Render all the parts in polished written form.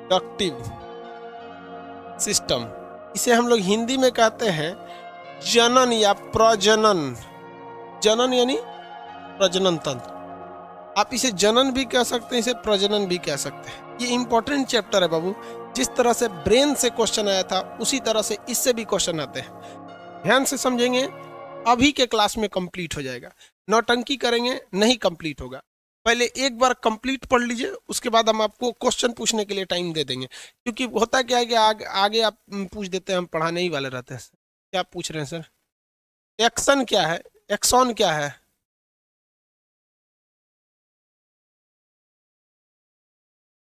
Reproductive system, इसे हम लोग हिंदी में कहते हैं जनन या प्रजनन। जनन यानी प्रजनन तंत्र। आप इसे जनन भी कह सकते हैं, इसे प्रजनन भी कह सकते हैं। ये इंपॉर्टेंट चैप्टर है बाबू। जिस तरह से ब्रेन से क्वेश्चन आया था उसी तरह से इससे भी क्वेश्चन आते हैं। ध्यान से समझेंगे, अभी के क्लास में कंप्लीट हो जाएगा। नौटंकी करेंगे नहीं कंप्लीट होगा। पहले एक बार कंप्लीट पढ़ लीजिए, उसके बाद हम आपको क्वेश्चन पूछने के लिए टाइम दे देंगे। क्योंकि होता क्या है कि आगे आप पूछ देते हैं, हम पढ़ाने ही वाले रहते हैं। क्या पूछ रहे हैं सर? एक्शन क्या है, एक्सॉन क्या है?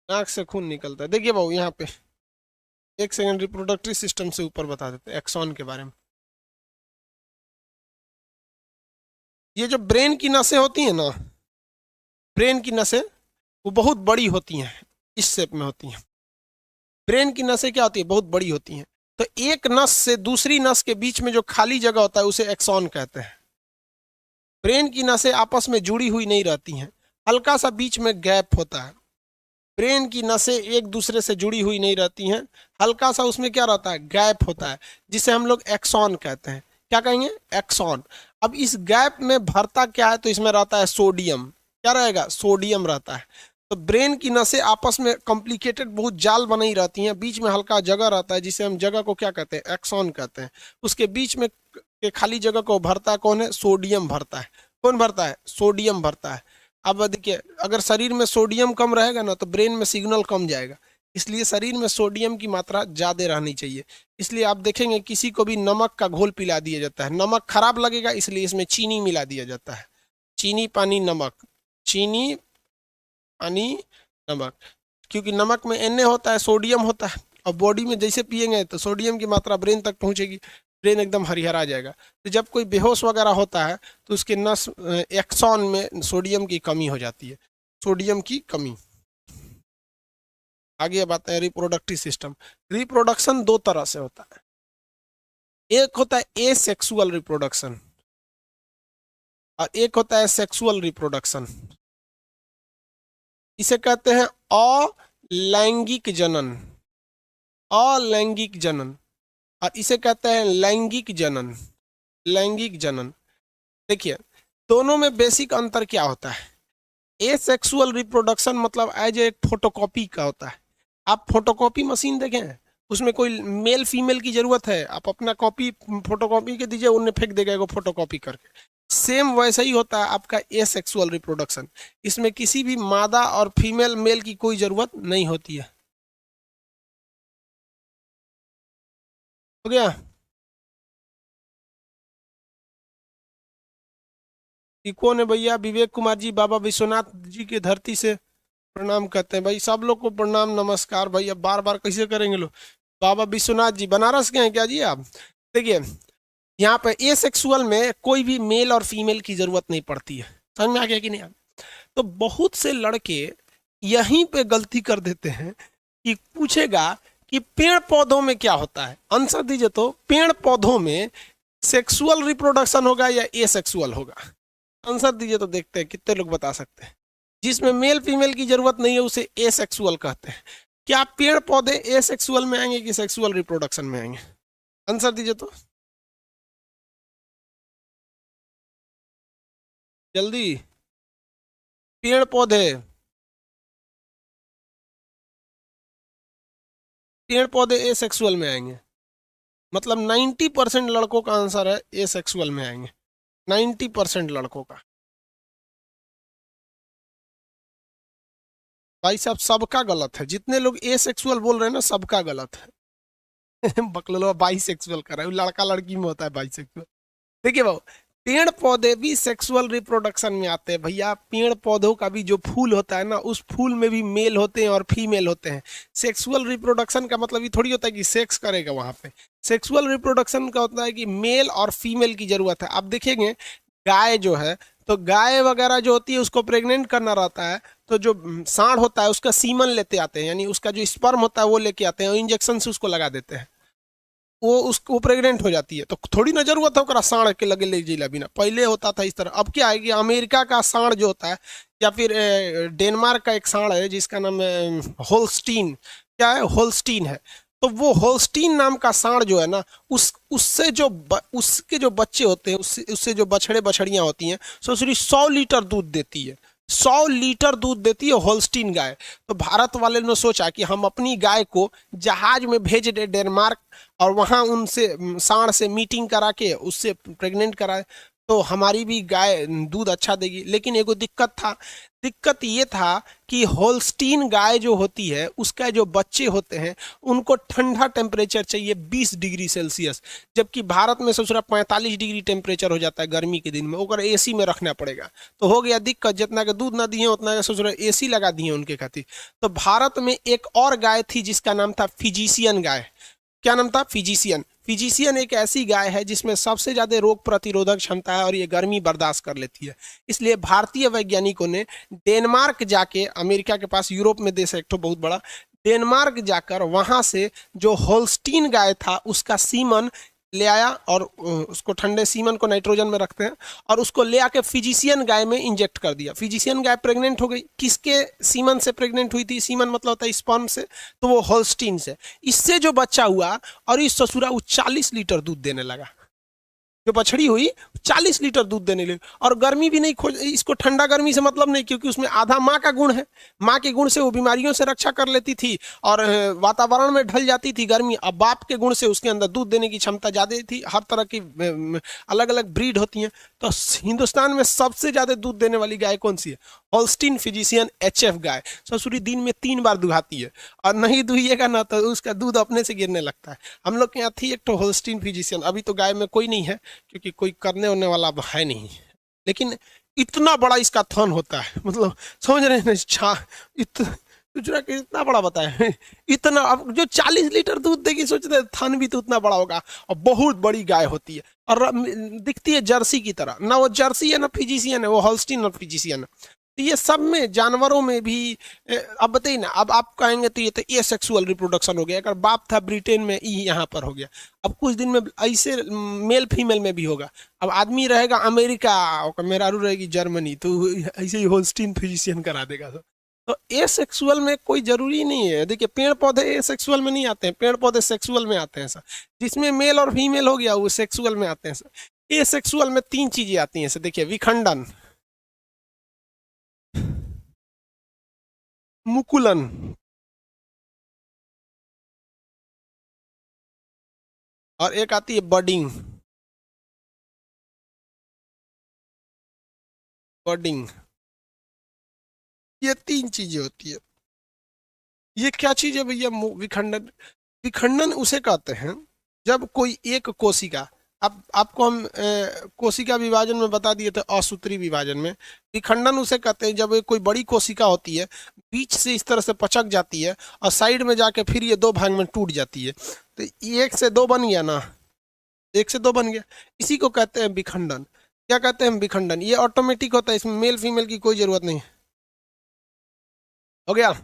नाक से खून निकलता है। देखिए बाबू यहाँ पे एक सेकंड, रिप्रोडक्टिव सिस्टम से ऊपर बता देते हैं एक्सॉन के बारे में। ये जो ब्रेन की नसें होती हैं ना, ब्रेन की नसें वो बहुत बड़ी होती हैं, इस शेप में होती हैं। ब्रेन की नसें क्या होती है? बहुत बड़ी होती हैं। तो एक नस से दूसरी नस के बीच में जो खाली जगह होता है उसे एक्सॉन कहते हैं। ब्रेन की नसें आपस में जुड़ी हुई नहीं रहती हैं, हल्का सा बीच में गैप होता है। ब्रेन की नसें एक दूसरे से जुड़ी हुई नहीं रहती हैं, हल्का सा उसमें क्या रहता है? गैप होता है, जिसे हम लोग एक्सॉन कहते हैं। क्या कहेंगे? एक्सॉन। अब इस गैप में भरता क्या है? तो इसमें रहता है सोडियम। क्या रहेगा? सोडियम रहता है। तो ब्रेन की नसें आपस में कॉम्प्लिकेटेड बहुत जाल बनी रहती हैं, बीच में हल्का जगह रहता है, जिसे हम जगह को क्या कहते हैं? एक्सॉन कहते हैं। उसके बीच में के खाली जगह को भरता कौन है? सोडियम भरता है। कौन भरता है? सोडियम भरता है। अब देखिए, अगर शरीर में सोडियम कम रहेगा ना तो ब्रेन में सिग्नल कम जाएगा, इसलिए शरीर में सोडियम की मात्रा ज़्यादा रहनी चाहिए। इसलिए आप देखेंगे किसी को भी नमक का घोल पिला दिया जाता है, नमक खराब लगेगा इसलिए इसमें चीनी मिला दिया जाता है। चीनी पानी नमक, चीनी पानी नमक, क्योंकि नमक में Na होता है, सोडियम होता है, और बॉडी में जैसे पिएंगे तो सोडियम की मात्रा ब्रेन तक पहुंचेगी, ब्रेन एकदम हरिहरा जाएगा। तो जब कोई बेहोश वगैरह होता है तो उसके नस एक्सॉन में सोडियम की कमी हो जाती है, सोडियम की कमी। आगे अब आते हैं रिप्रोडक्टिव सिस्टम। रिप्रोडक्शन दो तरह से होता है, एक होता है एसेक्सुअल रिप्रोडक्शन और एक होता है सेक्सुअल रिप्रोडक्शन। इसे कहते हैं अलैंगिक जनन, अलैंगिक जनन, और इसे कहते हैं लैंगिक जनन, लैंगिक जनन। देखिए, दोनों में बेसिक अंतर क्या होता है? एसेक्सुअल रिप्रोडक्शन मतलब एज एक फोटोकॉपी का होता है। आप फोटोकॉपी मशीन देखें, उसमें कोई मेल फीमेल की जरूरत है? आप अपना कॉपी फोटोकॉपी के दीजिए, उन्हें फेंक देगा एगो फोटोकॉपी करके। सेम वैसा ही होता है आपका एसेक्सुअल रिप्रोडक्शन। इसमें किसी भी मादा और फीमेल मेल की कोई जरूरत नहीं होती है। हो गया? ये कौन है भैया? विवेक कुमार जी, बाबा विश्वनाथ जी की धरती से प्रणाम करते हैं भाई। सब लोग को प्रणाम नमस्कार भाई। अब बार बार कैसे करेंगे लोग? बाबा विश्वनाथ जी बनारस के हैं क्या जी आप? देखिए, यहाँ पे एसेक्सुअल में कोई भी मेल और फीमेल की जरूरत नहीं पड़ती है। समझ में आ गया कि नहीं? तो बहुत से लड़के यहीं पे गलती कर देते हैं कि पूछेगा कि पेड़ पौधों में क्या होता है, आंसर दीजिए। तो पेड़ पौधों में सेक्सुअल रिप्रोडक्शन होगा या एसेक्सुअल होगा? आंसर दीजिए तो देखते हैं कितने लोग बता सकते हैं। जिसमें मेल फीमेल की जरूरत नहीं है उसे एसेक्सुअल कहते हैं। क्या पेड़ पौधे एसेक्सुअल में आएंगे कि सेक्सुअल रिप्रोडक्शन में आएंगे? आंसर दीजिए तो जल्दी। पेड़ पौधे, पेड़ पौधे एसेक्सुअल में आएंगे। मतलब 90% लड़कों का आंसर है एसेक्सुअल में आएंगे, 90% लड़कों का। भाई साहब, सबका गलत है। जितने लोग एसेक्सुअल बोल रहे हैं ना, सबका गलत है। बकलो बाइसेक्सुअल कर रहा है, लड़का लड़की में होता है बाइसेक्सुअल। देखिए भाई, पेड़ पौधे भी सेक्सुअल रिप्रोडक्शन में आते हैं भैया। पेड़ पौधों का भी जो फूल होता है ना, उस फूल में भी मेल होते हैं और फीमेल होते हैं। सेक्सुअल रिप्रोडक्शन का मतलब ये थोड़ी होता है कि सेक्स करेगा वहां पे। सेक्सुअल रिप्रोडक्शन का होता है कि मेल और फीमेल की जरूरत है। आप देखेंगे गाय जो है, तो गाय वगैरह जो होती है उसको प्रेग्नेंट करना रहता है, तो जो सांड होता है उसका सीमन लेते आते हैं, यानी उसका जो स्पर्म होता है वो लेके आते हैं और इंजेक्शन से उसको लगा देते हैं। वो उसको प्रेग्नेंट हो जाती है, तो थोड़ी ना जरूरत है ओकरा सांड के लगे ले जिला बिना। पहले होता था इस तरह। अब क्या है कि अमेरिका का सांड जो होता है, या फिर डेनमार्क का एक सांड है जिसका नाम है होल्स्टीन, क्या है, होल्स्टीन है। तो वो होल्स्टीन नाम का सांड जो है ना, उसके जो बच्चे होते हैं, उससे जो बछड़े बछड़ियां होती हैं, सोचरी 100 लीटर दूध देती है। 100 लीटर दूध देती है होल्स्टीन गाय। तो भारत वाले ने सोचा कि हम अपनी गाय को जहाज में भेज दे डेनमार्क, और वहां उनसे सांड से मीटिंग करा के उससे प्रेग्नेंट कराए, तो हमारी भी गाय दूध अच्छा देगी। लेकिन एगो दिक्कत ये था कि होल्स्टीन गाय जो होती है, उसका जो बच्चे होते हैं उनको ठंडा टेम्परेचर चाहिए 20 डिग्री सेल्सियस, जबकि भारत में ससुरा 45 डिग्री टेम्परेचर हो जाता है गर्मी के दिन में, ओकर एसी में रखना पड़ेगा। तो हो गया दिक्कत, जितना के दूध ना दिए उतना के ससुरा एसी लगा दिए उनके खातिर। तो भारत में एक और गाय थी जिसका नाम था फिजिशियन गाय। क्या नाम था, फिजिशियन। फिजिशियन एक ऐसी गाय है जिसमें सबसे ज्यादा रोग प्रतिरोधक क्षमता है और ये गर्मी बर्दाश्त कर लेती है। इसलिए भारतीय वैज्ञानिकों ने डेनमार्क जाके, अमेरिका के पास यूरोप में देश है एक तो बहुत बड़ा, डेनमार्क जाकर वहां से जो होल्स्टीन गाय था उसका सीमन ले आया, और उसको ठंडे सीमन को नाइट्रोजन में रखते हैं, और उसको ले आके फिजिशियन गाय में इंजेक्ट कर दिया। फिजिशियन गाय प्रेग्नेंट हो गई। किसके सीमन से प्रेग्नेंट हुई थी? सीमन मतलब होता है स्पर्म से, तो वो होल्स्टीन से। इससे जो बच्चा हुआ, और इस ससुरा वो 40 लीटर दूध देने लगा। जो बछड़ी हुई 40 लीटर दूध देने लगी, और गर्मी भी नहीं खोज, इसको ठंडा गर्मी से मतलब नहीं, क्योंकि उसमें आधा माँ का गुण है। माँ के गुण से वो बीमारियों से रक्षा कर लेती थी और वातावरण में ढल जाती थी गर्मी। अब बाप के गुण से उसके अंदर दूध देने की क्षमता ज्यादा थी। हर तरह की अलग अलग ब्रीड होती हैं। तो हिंदुस्तान में सबसे ज्यादा दूध देने वाली गाय कौन सी है? होल्स्टीन फिजिशियन HF गाय। ससुरी दिन में 3 बार दुहाती है, और नहीं दुहिएगा ना तो उसका दूध अपने से गिरने लगता है। हम लोग के यहाँ थी एक तो होल्स्टीन फिजिशियन, अभी तो गाय में कोई नहीं है क्योंकि कोई करने होने वाला अब है नहीं। लेकिन इतना बड़ा इसका थन होता है, मतलब समझ रहे हैं छा इतना बड़ा बताया इतना। अब जो 40 लीटर दूध देगी, सोचते हैं थन भी तो उतना बड़ा होगा, और बहुत बड़ी गाय होती है, और दिखती है जर्सी की तरह। ना वो जर्सी है ना फिजिशियन है, वो होल्स्टीन और फिजिशियन है। तो ये सब में, जानवरों में भी अब बताइए ना, अब आप कहेंगे तो ये तो ए सेक्सुअल रिप्रोडक्शन हो गया। अगर बाप था ब्रिटेन में, ई यहाँ पर हो गया। अब कुछ दिन में ऐसे मेल फीमेल में भी होगा। अब आदमी रहेगा अमेरिका और मेहरारू रहेगी जर्मनी, तो ऐसे ही होल्स्टीन फिजिशियन करा देगा। तो ए सेक्सुअल में कोई जरूरी नहीं है। देखिए पेड़ पौधे ए सेक्सुअल में नहीं आते हैं, पेड़ पौधे सेक्सुअल में आते हैं सर। जिसमें मेल और फीमेल हो गया वो सेक्सुअल में आते हैं सर। ए सेक्सुअल में 3 चीजें आती हैं सर। देखिए विखंडन, मुकुलन, और एक आती है बडिंग। बडिंग, ये 3 चीजें होती है। ये क्या चीज है भैया? विखंडन। विखंडन उसे कहते हैं जब कोई एक कोशिका, अब आपको हम कोशिका विभाजन में बता दिए थे, असूत्री विभाजन में। विखंडन उसे कहते हैं जब कोई बड़ी कोशिका होती है, बीच से इस तरह से पचक जाती है, और साइड में जाके फिर ये 2 भाग में टूट जाती है। तो 1 से 2 बन गया ना, 1 से 2 बन गया। इसी को कहते हैं विखंडन। क्या कहते हैं? विखंडन। ये ऑटोमेटिक होता है, इसमें मेल फीमेल की कोई जरूरत नहीं। हो गया।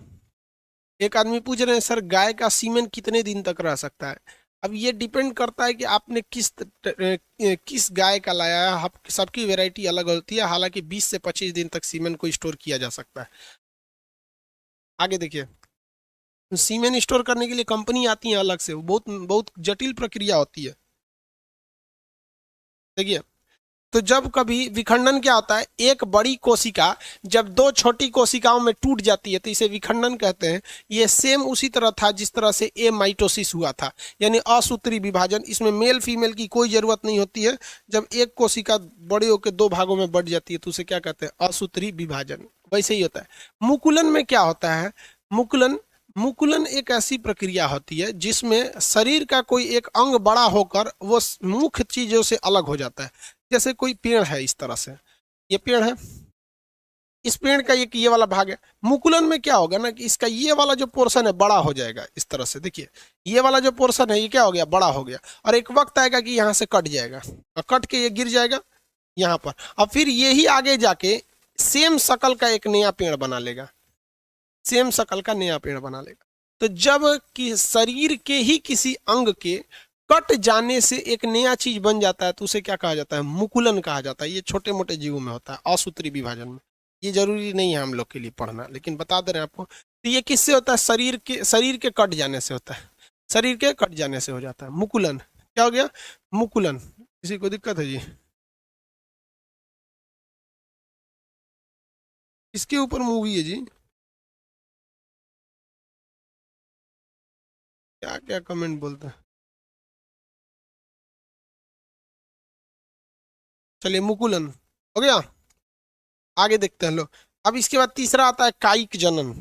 एक आदमी पूछ रहे हैं सर गाय का सीमेन कितने दिन तक रह सकता है? अब ये डिपेंड करता है कि आपने किस गाय का लाया है। सबकी वैरायटी अलग होती है। हालांकि 20 से 25 दिन तक सीमेन को स्टोर किया जा सकता है। आगे देखिए, सीमेन स्टोर करने के लिए कंपनी आती है अलग से, वो बहुत बहुत जटिल प्रक्रिया होती है। देखिए, तो जब कभी विखंडन क्या होता है, एक बड़ी कोशिका जब 2 छोटी कोशिकाओं में टूट जाती है तो इसे विखंडन कहते हैं। ये सेम उसी तरह था जिस तरह से ए माइटोसिस हुआ था, यानी असूत्री विभाजन। इसमें मेल फीमेल की कोई जरूरत नहीं होती है। जब एक कोशिका बड़े होकर 2 भागों में बढ़ जाती है तो उसे क्या कहते हैं? असूत्री विभाजन। वैसे ही होता है। मुकुलन में क्या होता है? मुकुलन मुकुलन एक ऐसी प्रक्रिया होती है जिसमें शरीर का कोई एक अंग बड़ा होकर वो मुख्य चीजों से अलग हो जाता है। जैसे कोई पेड़ है, इस तरह से ये पेड़ है, इस पेड़ का एक ये वाला भाग है। मुकुलन में क्या होगा ना कि इसका ये वाला जो पोर्शन है बड़ा हो जाएगा। इस तरह से देखिए, ये वाला जो पोर्शन है ये क्या हो गया? बड़ा हो गया। और एक वक्त आएगा कि यहाँ से कट जाएगा, और कट के ये गिर जाएगा यहाँ पर, और फिर यही आगे जाके सेम शकल का एक नया पेड़ बना लेगा। सेम शकल का नया पेड़ बना लेगा। तो जब कि शरीर के ही किसी अंग के कट जाने से एक नया चीज बन जाता है तो उसे क्या कहा जाता है? मुकुलन कहा जाता है। ये छोटे मोटे जीवों में होता है, असूत्री विभाजन में। ये जरूरी नहीं है हम लोग के लिए पढ़ना, लेकिन बता दे रहे हैं आपको। तो ये किससे होता है? शरीर के कट जाने से होता है, शरीर के कट जाने से हो जाता है मुकुलन। क्या हो गया? मुकुलन। किसी को दिक्कत है जी? इसके ऊपर मूवी है जी? क्या क्या कमेंट बोलते हैं। चलिए मुकुलन हो गया। आगे देखते हैं लोग। अब इसके बाद तीसरा आता है कायिक जनन।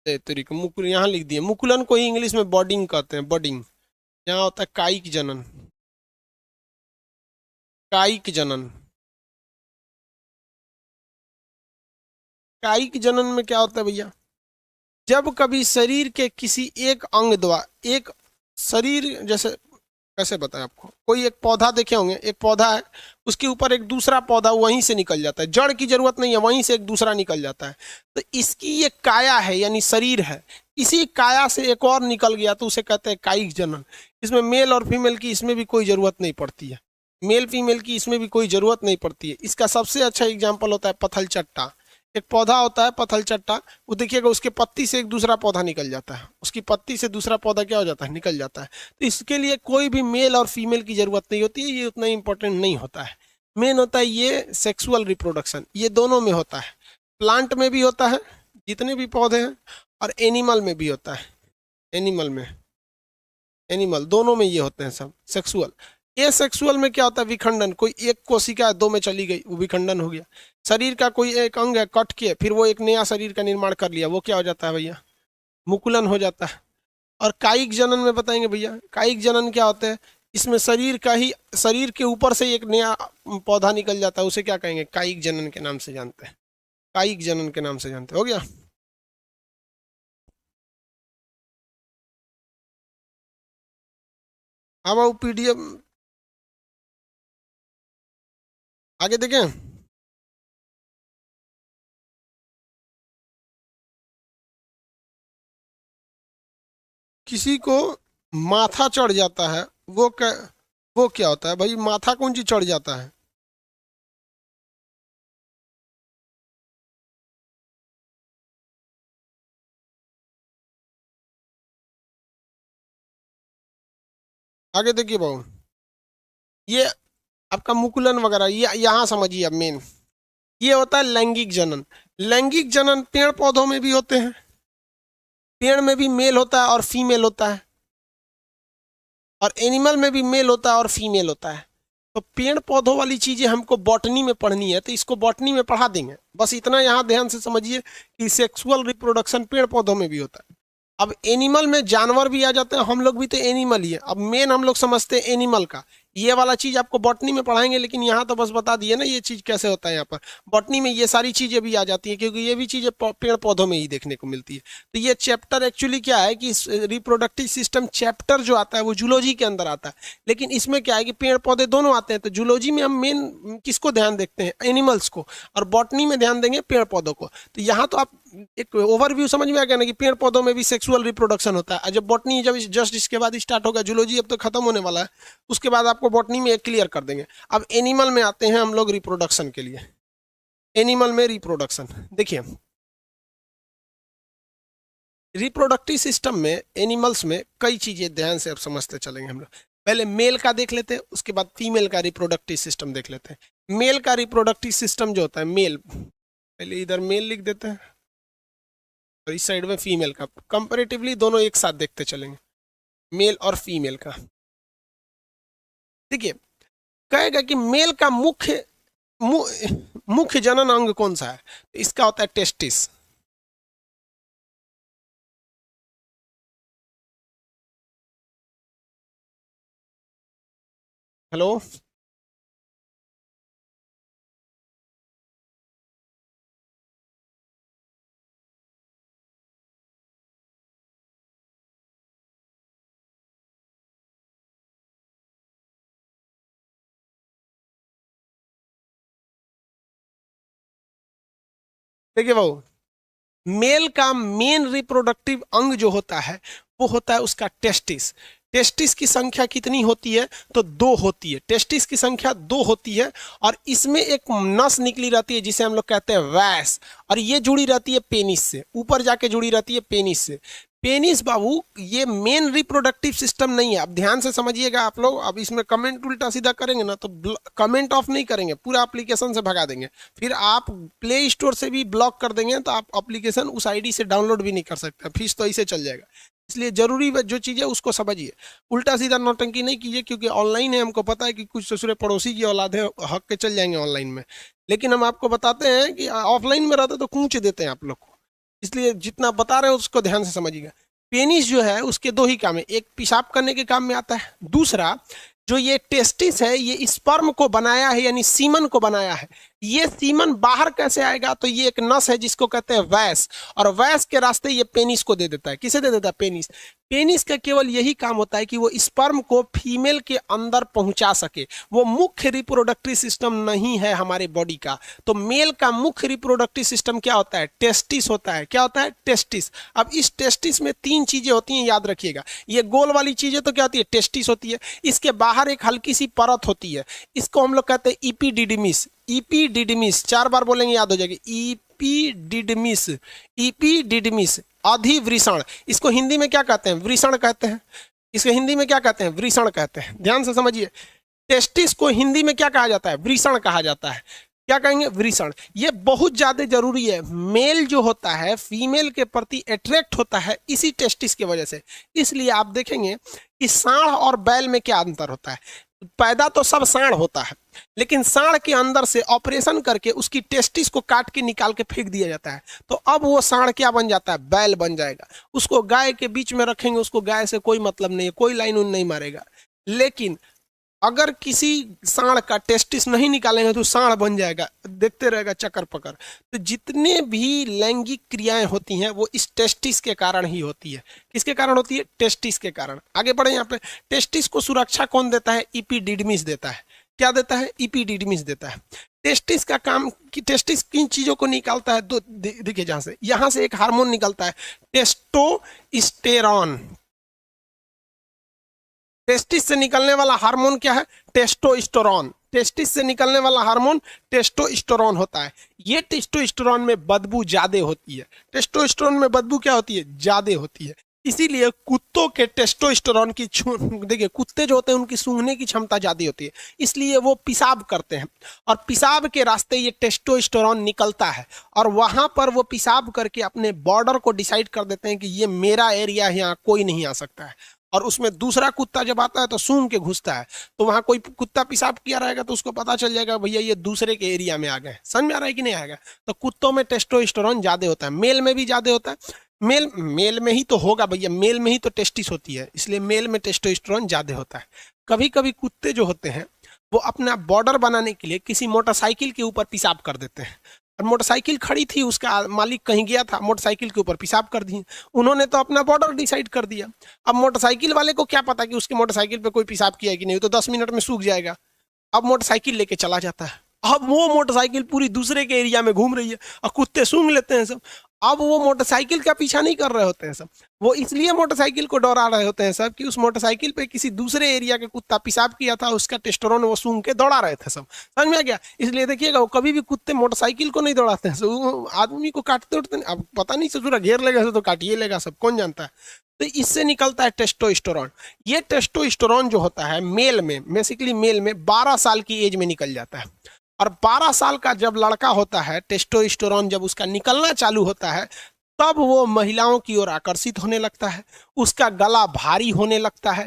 तरीके मुकुल यहाँ लिख दिए, मुकुलन को ही इंग्लिश में बॉडिंग कहते हैं, बॉडिंग। यहाँ होता है कायिक जनन। कायिक जनन। कायिक जनन में क्या होता है भैया? जब कभी शरीर के किसी एक अंग द्वारा, एक शरीर जैसे, कैसे बताएं आपको, कोई एक पौधा देखे होंगे, एक पौधा है, उसके ऊपर एक दूसरा पौधा वहीं से निकल जाता है, जड़ की जरूरत नहीं है, वहीं से एक दूसरा निकल जाता है। तो इसकी ये काया है, यानी शरीर है, इसी काया से एक और निकल गया तो उसे कहते हैं कायिक जनन। इसमें मेल और फीमेल की इसमें भी कोई जरूरत नहीं पड़ती है, मेल फीमेल की इसमें भी कोई जरूरत नहीं पड़ती है। इसका सबसे अच्छा एग्जाम्पल होता है पथल चट्टा। एक पौधा होता है पथल चट्टा, वो देखिएगा उसके पत्ती से एक दूसरा पौधा निकल जाता है, उसकी पत्ती से दूसरा पौधा क्या हो जाता है? निकल जाता है। तो इसके लिए कोई भी मेल और फीमेल की जरूरत नहीं होती है, ये उतना इंपॉर्टेंट नहीं होता है। मेन होता है ये सेक्सुअल रिप्रोडक्शन, ये दोनों में होता है। प्लांट में भी होता है, जितने भी पौधे हैं, और एनिमल में भी होता है। एनिमल में, एनिमल दोनों में ये होते हैं सब सेक्सुअल। ये सेक्सुअल में क्या होता है? विखंडन। कोई एक कोशिका दो में चली गई, वो विखंडन हो गया। शरीर का कोई एक अंग है, कट के फिर वो एक नया शरीर का निर्माण कर लिया, वो क्या हो जाता है भैया? मुकुलन हो जाता है। और कायिक जनन में बताएंगे भैया, कायिक जनन क्या होता है? इसमें शरीर का ही, शरीर के ऊपर से एक नया पौधा निकल जाता है, उसे क्या कहेंगे? कायिक जनन के नाम से जानते हैं, कायिक जनन के नाम से जानते हैं। हो गया। अब वो पीडीएफ आगे देखें। किसी को माथा चढ़ जाता है, वो क्या होता है भाई? माथा कौन चीज चढ़ जाता है? आगे देखिए बाबू, ये आपका मुकुलन वगैरह, ये यहाँ समझिए अब मेन। ये होता है लैंगिक जनन। लैंगिक जनन पेड़ पौधों में भी होते हैं, पेड़ में भी मेल होता है और फीमेल होता है, और एनिमल में भी मेल होता है और फीमेल होता है। तो पेड़ पौधों वाली चीजें हमको बॉटनी में पढ़नी है, तो इसको बॉटनी में पढ़ा देंगे। बस इतना यहाँ ध्यान से समझिए कि सेक्सुअल रिप्रोडक्शन पेड़ पौधों में भी होता है। अब एनिमल में जानवर भी आ जाते हैं, हम लोग भी तो एनिमल ही है। अब मेन हम लोग समझते हैं एनिमल का, ये वाला चीज आपको बॉटनी में पढ़ाएंगे, लेकिन यहाँ तो बस बता दिए ना ये चीज कैसे होता है। यहाँ पर बॉटनी में ये सारी चीजें भी आ जाती है, क्योंकि ये भी चीजें पेड़ पौधों में ही देखने को मिलती है। तो ये चैप्टर एक्चुअली क्या है कि रिप्रोडक्टिव सिस्टम चैप्टर जो आता है वो जूलॉजी के अंदर आता है, लेकिन इसमें क्या है कि पेड़ पौधे दोनों आते हैं। तो जूलॉजी में हम मेन किसको ध्यान देखते हैं? एनिमल्स को, और बॉटनी में ध्यान देंगे पेड़ पौधों को। तो यहाँ तो आप एक ओवरव्यू समझ में आ गया ना कि पेड़ पौधों में भी सेक्सुअल रिप्रोडक्शन होता है। और जब बॉटनी, जब जस्ट इसके बाद स्टार्ट होगा, जूलॉजी अब तो खत्म होने वाला है, उसके बाद आपको बॉटनी में एक क्लियर कर देंगे। अब एनिमल में आते हैं हम लोग रिप्रोडक्शन के लिए। एनिमल में रिप्रोडक्शन देखिए, रिप्रोडक्टिव सिस्टम में एनिमल्स में कई चीजें ध्यान से अब समझते चलेंगे हम लोग। पहले मेल का देख लेते हैं, उसके बाद फीमेल का रिप्रोडक्टिव सिस्टम देख लेते हैं। मेल का रिप्रोडक्टिव सिस्टम जो होता है, मेल, पहले इधर मेल लिख देते हैं और इस साइड में फीमेल का। कंपैरेटिवली दोनों एक साथ देखते चलेंगे, मेल और फीमेल का। देखिए, कहेगा कि मेल का मुख्य जनन अंग कौन सा है? इसका होता है टेस्टिस। हेलो, देखिए भाऊ, मेल का मेन रिप्रोडक्टिव अंग जो होता है वो होता है उसका टेस्टिस। टेस्टिस की संख्या कितनी होती है? तो 2 होती है। टेस्टिस की संख्या 2 होती है और इसमें एक नस निकली रहती है जिसे हम लोग कहते हैं वैस, और ये जुड़ी रहती है पेनिस से, ऊपर जाके जुड़ी रहती है पेनिस से। पेनिस बाबू ये मेन रिप्रोडक्टिव सिस्टम नहीं है। अब ध्यान से समझिएगा आप लोग। अब इसमें कमेंट उल्टा सीधा करेंगे ना तो कमेंट ऑफ नहीं करेंगे, पूरा एप्लीकेशन से भगा देंगे। फिर आप प्ले स्टोर से भी ब्लॉक कर देंगे तो आप एप्लीकेशन उस आईडी से डाउनलोड भी नहीं कर सकते, फिर तो ऐसे चल जाएगा। इसलिए जरूरी जो चीज़ है उसको समझिए, उल्टा सीधा नौटंकी नहीं कीजिए, क्योंकि ऑनलाइन है, हमको पता है कि कुछ ससुरे पड़ोसी की औलाद है, हक के चल जाएंगे ऑनलाइन में। लेकिन हम आपको बताते हैं कि ऑफलाइन में रहते तो कूच देते हैं आप लोग को, इसलिए जितना बता रहे हो उसको ध्यान से समझिएगा। पेनिस जो है उसके 2 ही काम है, एक पेशाब करने के काम में आता है, दूसरा जो ये टेस्टिस है ये स्पर्म को बनाया है, यानी सीमन को बनाया है। ये सीमन बाहर कैसे आएगा? तो ये एक नस है जिसको कहते हैं वैस, और वैस के रास्ते ये पेनिस को दे देता है। किसे दे देता है? पेनिस। पेनिस का केवल यही काम होता है कि वो स्पर्म को फीमेल के अंदर पहुंचा सके। वो मुख्य रिप्रोडक्टिव सिस्टम नहीं है हमारे बॉडी का। तो मेल का मुख्य रिप्रोडक्टिव सिस्टम क्या होता है? टेस्टिस होता है। क्या होता है? टेस्टिस। अब इस टेस्टिस में 3 चीजें होती हैं, याद रखिएगा। ये गोल वाली चीजें तो क्या होती है? टेस्टिस होती है। इसके बाहर एक हल्की सी परत होती है, इसको हम लोग कहते हैं इपीडिडमिस। इपीडिडमिस 4 बार बोलेंगे याद हो जाएगी। इपीडिडमिस, इपीडिडमिस अधिवृषण। इसको हिंदी में क्या कहते हैं? वृषण कहते हैं। इसको हिंदी में क्या कहते हैं? वृषण कहते हैं। ध्यान से समझिए, टेस्टिस को हिंदी में क्या कहा जाता है? वृषण कहा जाता है। क्या कहेंगे? वृषण। ये बहुत ज्यादा जरूरी है। मेल जो होता है फीमेल के प्रति अट्रैक्ट होता है इसी टेस्टिस की वजह से। इसलिए आप देखेंगे कि सांड और बैल में क्या अंतर होता है। पैदा तो सब सांड होता है, लेकिन सांड के अंदर से ऑपरेशन करके उसकी टेस्टिस को काट के निकाल के फेंक दिया जाता है। तो अब वो सांड क्या बन जाता है? बैल बन जाएगा। उसको गाय के बीच में रखेंगे, उसको गाय से कोई मतलब नहीं है, कोई लाइन उन नहीं मारेगा। लेकिन अगर किसी सांड का टेस्टिस नहीं निकालेंगे तो सांड बन जाएगा, देखते रहेगा चक्कर पकड़। तो जितने भी लैंगिक क्रियाएं होती हैं वो इस टेस्टिस के कारण ही होती है। किसके कारण होती है? टेस्टिस के कारण। आगे बढ़े यहाँ पे। टेस्टिस को सुरक्षा कौन देता है? इपीडिडमिस देता है। क्या देता है? इपीडिडमिस देता है। टेस्टिस का काम कि टेस्टिस किन चीजों को निकालता है? तो देखिए, जहां से यहां से एक हार्मोन निकलता है, टेस्टोस्टेरॉन। टेस्टिस से निकलने वाला हार्मोन क्या है? टेस्टोस्टेरोन। टेस्टिस से निकलने वाला हार्मोन टेस्टोस्टेरोन होता है। ये टेस्टोस्टेरोन में बदबू ज्यादा होती है। टेस्टोस्टेरोन में बदबू क्या होती है? ज्यादा होती है। इसीलिए कुत्तों के टेस्टोस्टेरोन की देखिए, कुत्ते जो होते हैं उनकी सूंघने की क्षमता ज्यादा होती है, इसलिए वो पेशाब करते हैं और पेशाब के रास्ते ये टेस्टोस्टेरोन निकलता है और वहां पर वो पेशाब करके अपने बॉर्डर को डिसाइड कर देते हैं कि ये मेरा एरिया है, यहाँ कोई नहीं आ सकता है। और उसमें दूसरा कुत्ता जब आता है तो सूंघ के घुसता है, तो वहां कोई कुत्ता पेशाब किया रहेगा तो उसको पता चल जाएगा भैया ये दूसरे के एरिया में आ गए। समझ में आ रहा है कि नहीं आएगा? तो कुत्तों में टेस्टोस्टेरोन ज्यादा होता है, मेल में भी ज्यादा होता है। मेल में ही तो होगा भैया, मेल में ही तो टेस्टिस होती है, इसलिए मेल में टेस्टोस्टेरोन ज्यादा होता है। कभी कभी कुत्ते जो होते हैं वो अपना बॉर्डर बनाने के लिए किसी मोटरसाइकिल के ऊपर पेशाब कर देते हैं। और मोटरसाइकिल खड़ी थी, उसका मालिक कहीं गया था, मोटरसाइकिल के ऊपर पेशाब कर दिए। उन्होंने तो अपना बॉर्डर डिसाइड कर दिया। अब मोटरसाइकिल वाले को क्या पता कि उसके मोटरसाइकिल पे कोई पेशाब किया है कि नहीं, तो 10 मिनट में सूख जाएगा। अब मोटरसाइकिल लेके चला जाता है, अब वो मोटरसाइकिल पूरी दूसरे के एरिया में घूम रही है और कुत्ते सूंघ लेते हैं सब। अब वो मोटरसाइकिल का पीछा नहीं कर रहे होते हैं सब, वो इसलिए मोटरसाइकिल को दौड़ा रहे होते हैं सब कि उस मोटरसाइकिल पे किसी दूसरे एरिया के कुत्ता पेशाब किया था, उसका टेस्टोस्टेरोन वो सूंघ के दौड़ा रहे थे सब। समझ में आ गया? इसलिए देखिएगा वो कभी भी कुत्ते मोटरसाइकिल को नहीं दौड़ाते हैं, वो आदमी को काटते उठते नहीं। अब पता नहीं ससुरा घेर लेगा तो काटिए लेगा सब, कौन जानता है। तो इससे निकलता है टेस्टोस्टेरोन। ये टेस्टोस्टेरोन जो होता है मेल में, बेसिकली मेल में 12 साल की एज में निकल जाता है। और 12 साल का जब लड़का होता है, टेस्टोस्टेरोन जब उसका निकलना चालू होता है तब वो महिलाओं की ओर आकर्षित होने लगता है, उसका गला भारी होने लगता है,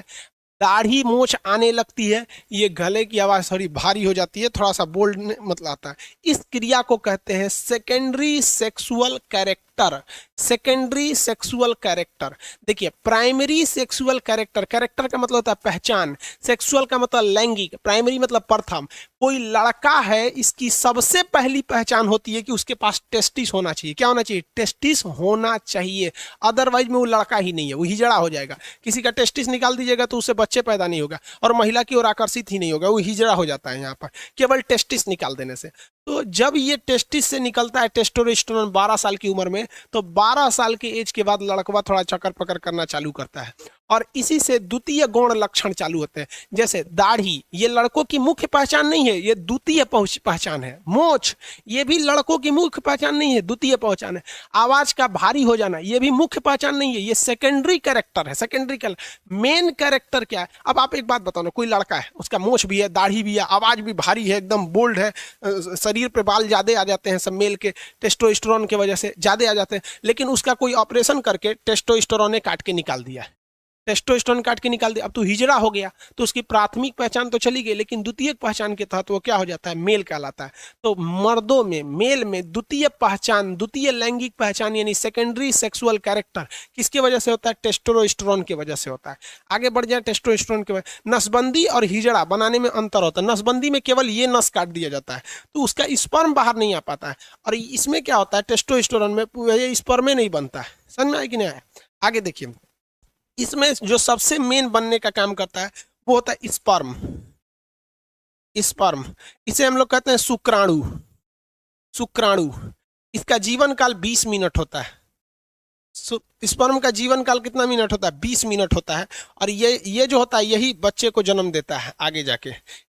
दाढ़ी मूछ आने लगती है, ये गले की आवाज़ थोड़ी भारी हो जाती है, थोड़ा सा बोल्ड मतलब आता है। इस क्रिया को कहते हैं secondary sexual character. Secondary sexual character. देखिए, प्राइमरी सेक्सुअल कैरेक्टर, कैरेक्टर का मतलब होता है पहचान, सेक्सुअल का मतलब लैंगिक, प्राइमरी मतलब प्रथम। कोई लड़का है, इसकी सबसे पहली पहचान होती है कि उसके पास टेस्टिस होना चाहिए। क्या होना चाहिए? टेस्टिस होना चाहिए, अदरवाइज में वो लड़का ही नहीं है, वो हिजड़ा हो जाएगा। किसी का टेस्टिस निकाल दीजिएगा तो उससे बच्चे पैदा नहीं होगा और महिला की ओर आकर्षित ही नहीं होगा, वो हिजड़ा हो जाता है यहाँ पर केवल टेस्टिस निकाल देने से। तो जब ये टेस्टिस से निकलता है टेस्टोस्टेरोन 12 साल की उम्र में, तो 12 साल के एज के बाद लड़कवा थोड़ा चक्कर पकड़ करना चालू करता है और इसी से द्वितीय गौण लक्षण चालू होते हैं। जैसे दाढ़ी, ये लड़कों की मुख्य पहचान नहीं है, ये द्वितीय पहचान है। मोछ, ये भी लड़कों की मुख्य पहचान नहीं है, द्वितीय पहचान है। आवाज का भारी हो जाना, ये भी मुख्य पहचान नहीं है, ये सेकेंडरी कैरेक्टर है। सेकेंडरी मेन कैरेक्टर क्या है? अब आप एक बात बताओ ना, कोई लड़का है, उसका मोछ भी है, दाढ़ी भी है, आवाज भी भारी है, एकदम बोल्ड है, शरीर पे बाल ज्यादा आ जाते हैं, सब मेल के टेस्टोस्टेरोन की वजह से ज्यादा आ जाते हैं, लेकिन उसका कोई ऑपरेशन करके टेस्टोस्टेरोन ने काट के निकाल दिया है, टेस्टोस्टेरोन काट के निकाल दिया, अब तो हिजड़ा हो गया, तो उसकी प्राथमिक पहचान तो चली गई, लेकिन द्वितीय पहचान के तहत वो क्या हो जाता है? मेल कहलाता है। तो मर्दों में, मेल में द्वितीय पहचान, द्वितीय लैंगिक पहचान यानी सेकेंडरी सेक्सुअल कैरेक्टर किसकी वजह से होता है? टेस्टोस्टेरोन की वजह से होता है। आगे बढ़ जाए, टेस्टोस्टेरोन की वजह। नसबंदी और हिजड़ा बनाने में अंतर होता है। नसबंदी में केवल ये नस काट दिया जाता है, तो उसका स्पर्म बाहर नहीं आ पाता है, और इसमें क्या होता है? टेस्टोस्टेरोन में ये स्पर्म नहीं बनता है। समझ में आया कि नहीं आया? आगे देखिए, इसमें जो सबसे मेन बनने का काम करता है वो होता है स्पर्म। स्पर्म, इसे हम लोग कहते हैं शुक्राणु। शुक्राणु, इसका जीवन काल 20 मिनट होता है। स्पर्म का जीवन काल कितना मिनट होता है? 20 मिनट होता है। और ये जो होता है यही बच्चे को जन्म देता है आगे जाके।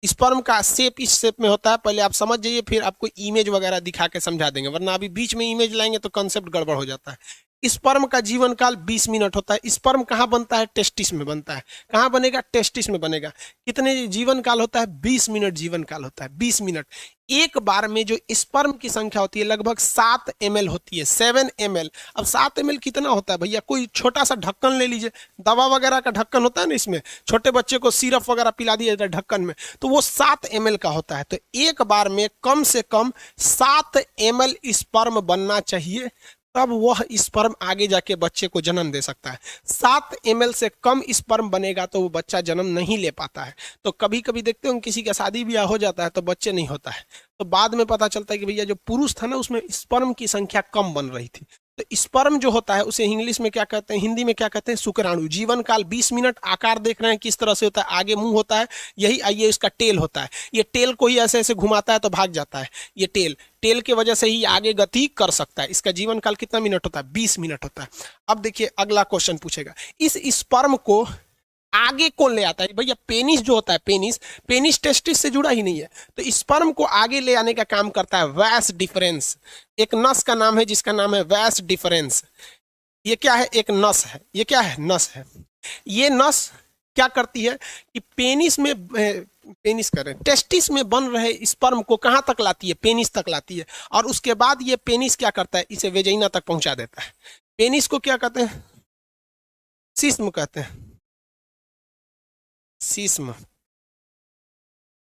स्पर्म का शेप इस शेप में होता है, पहले आप समझ जाइए, फिर आपको इमेज वगैरह दिखा के समझा देंगे, वरना अभी बीच में इमेज लाएंगे तो कंसेप्ट गड़बड़ हो जाता है। स्पर्म का जीवन काल 20 मिनट होता है। स्पर्म कहाँ बनता है? टेस्टिस में बनता है। कहाँ बनेगा? टेस्टिस में बनेगा। कितने जीवन काल होता है? 20 मिनट जीवन काल होता है। 20 मिनट। एक बार में जो स्पर्म की संख्या होती है लगभग 7 ml होती है, 7 ml। अब 7 ml कितना होता है भैया? कोई छोटा सा ढक्कन ले लीजिए, दवा वगैरह का ढक्कन होता है ना, इसमें छोटे बच्चे को सिरप वगैरह पिला दिया जाता है ढक्कन में, तो वो 7 ml का होता है। तो एक बार में कम से कम 7 ml स्पर्म बनना चाहिए, तब वह स्पर्म आगे जाके बच्चे को जन्म दे सकता है। 7 ml से कम स्पर्म बनेगा तो वो बच्चा जन्म नहीं ले पाता है। तो कभी कभी देखते हो किसी का शादी ब्याह हो जाता है तो बच्चे नहीं होता है, तो बाद में पता चलता है कि भैया जो पुरुष था ना उसमें स्पर्म की संख्या कम बन रही थी। तो स्पर्म जो होता है उसे इंग्लिश में क्या कहते हैं, हिंदी में क्या कहते हैं? शुक्राणु। जीवन काल 20 मिनट। आकार देख रहे हैं किस तरह से होता है, आगे मुंह होता है, यही आइए इसका टेल होता है। ये टेल को ही ऐसे ऐसे घुमाता है तो भाग जाता है। ये टेल की वजह से ही आगे गति कर सकता है। इसका जीवन काल कितना मिनट होता है? 20 मिनट होता है। अब देखिए अगला क्वेश्चन पूछेगा, इस स्पर्म को आगे कौन ले आता है? भैया पेनिस जो होता है, पेनिस टेस्टिस से जुड़ा ही नहीं है, तो स्पर्म को आगे ले आने का काम करता है वैस डिफरेंस। एक नस का नाम है जिसका नाम है वैस डिफरेंस। ये क्या है? एक नस है। ये क्या है? नस है। ये नस क्या करती है कि टेस्टिस में बन रहे स्पर्म को कहां तक लाती है? पेनिस तक लाती है। और उसके बाद ये पेनिस क्या करता है? इसे वेजाइना तक पहुंचा देता है। पेनिस को क्या कहते हैं? सिस्म कहते हैं। सिस्म,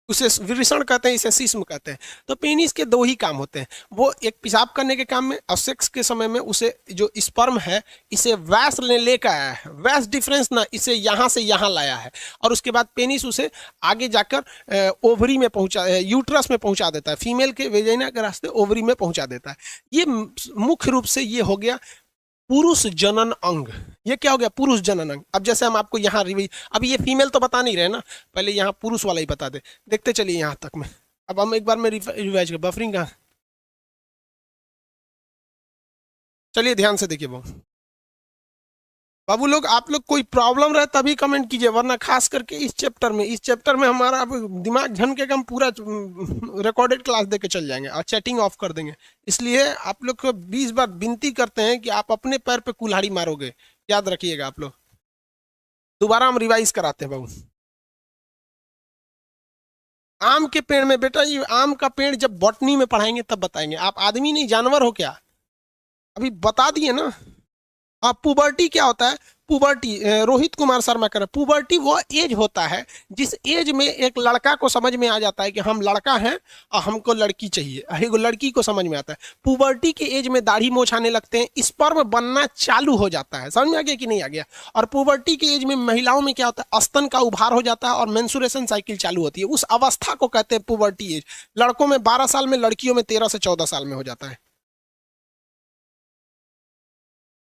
उसे वृषण कहते हैं, इसे सिस्म कहते हैं। तो पेनिस के दो ही काम होते हैं, वो एक पेशाब करने के काम में और सेक्स के समय में उसे जो स्पर्म है इसे वैस ने लेकर आया है। वैस डिफरेंस ना, इसे यहाँ से यहाँ लाया है, और उसके बाद पेनिस उसे आगे जाकर ओवरी में पहुंचा, यूट्रस में पहुंचा देता है। फीमेल के वेजाइना के रास्ते ओवरी में पहुंचा देता है। ये मुख्य रूप से ये हो गया पुरुष जनन अंग। ये क्या हो गया? पुरुष जनन अंग। अब जैसे हम आपको यहाँ अब ये फीमेल तो बता नहीं रहे ना, पहले यहाँ पुरुष वाला ही बता दे। देखते चलिए यहाँ तक में। अब हम एक बार में रिवाइज कर, बफरिंग कहाँ, चलिए ध्यान से देखिए बाबू लोग, आप लोग कोई प्रॉब्लम रहे तभी कमेंट कीजिए, वरना खास करके इस चैप्टर में हमारा दिमाग झनके का हम पूरा रिकॉर्डेड क्लास देके चल जाएंगे और चैटिंग ऑफ कर देंगे। इसलिए आप लोग को 20 बार विनती करते हैं कि आप अपने पैर पे कुल्हाड़ी मारोगे, याद रखिएगा आप लोग। दोबारा हम रिवाइज कराते हैं बाबू। आम के पेड़ में बेटा, ये आम का पेड़ जब बॉटनी में पढ़ाएंगे तब बताएंगे। आप आदमी नहीं जानवर हो क्या? अभी बता दिए ना। अब पुबर्टी क्या होता है? पुबर्टी, रोहित कुमार शर्मा कर, पुबर्टी वो एज होता है जिस एज में एक लड़का को समझ में आ जाता है कि हम लड़का हैं और हमको लड़की चाहिए। एक लड़की को समझ में आता है। पुबर्टी के एज में दाढ़ी मोछ आने लगते हैं, स्पर्म बनना चालू हो जाता है। समझ में आ गया कि नहीं आ गया? और पुबर्टी के एज में महिलाओं में क्या होता है? स्तन का उभार हो जाता है और मेंसुरेशन साइकिल चालू होती है। उस अवस्था को कहते हैं पुबर्टी एज। लड़कों में 12 साल में, लड़कियों में 13 से 14 साल में हो जाता है।